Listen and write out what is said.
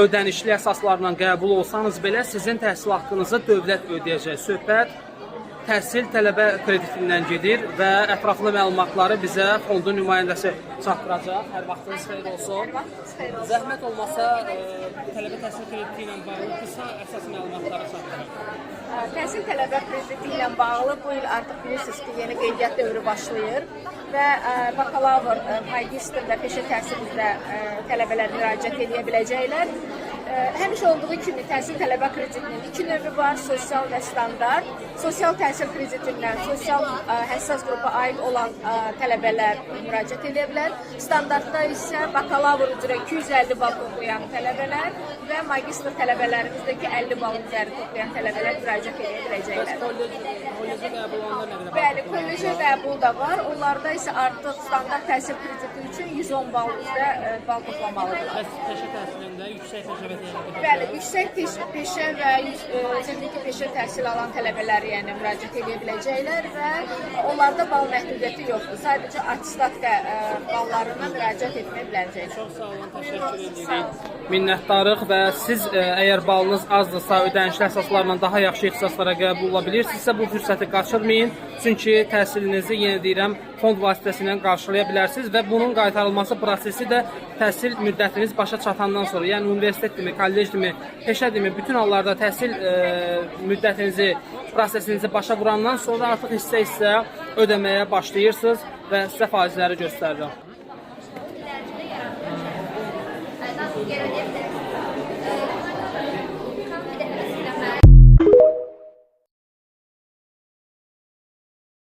ödənişli əsaslarla qəbul olsanız belə sizin təhsil haqqınızı dövlət ödəyəcək. Söhbət təhsil tələbə kreditindən gedir və ətraflı məlumatları bizə fondun nümayəndəsi çatdıracaq. Hər vaxtınız xeyir olsun. Zəhmət olmasa tələbə təhsil krediti ilə bağlı qısa əsas məlumatları çatdırın. Təhsil tələbə krediti ilə bağlı bu il artıq bilirsiniz ki, yeni qeydiyyat dövrü başlayır və bakalavr, magistr və peşə təhsil üzrə tələbələr müraciət edə biləcəklər. Həmişə olduğu kimi təhsil tələbə kreditinin iki növü var, sosial və standart. Sosial təhsil kreditindən sosial həssas qrupa aid olan tələbələr müraciət edə bilər. Standartda isə bakalavr üzrə 250 bal toplayan tələbələr və magistr tələbələrimizdəki 50 bal üzəri toplayan tələbələr müraciət edə biləcəklər. Kollecə qəbul olanda nə qədər? Bəli, kollecə qəbul da var. Onlarda isə artıq standart təhsil krediti üçün 110 bal üzrə bal toplamalıdırlar. Peşə təhsilində yüksək peşə Bəli, yüksək peşə və texniki peşə təhsil alan tələbələr yəni müraciət edə biləcəklər və onlarda bal məhdudiyyəti yoxdur. Sadəcə attestat ballarına müraciət etməyə biləcəklər. Çox sağ olun, təşəkkür edirik. Minnətdarıq və siz əgər balınız azdırsa, ödənişli əsaslarla daha yaxşı ixtisaslara qəbul ola bilirsinizsə, bu fürsəti qaçırmayın. Çünki təhsilinizi, yenə deyirəm, fond vasitəsilə qarşılaya bilərsiniz və bunun qaytarılması prosesi də təhsil müddətiniz başa çatandan sonra, yəni universitetdirmi, kollecdirmi, peşədirmi, bütün hallarda təhsil müddətinizi, prosesinizi başa vurandan sonra artıq hissə-hissə ödəməyə başlayırsınız və sizə faizləri göstərirəm.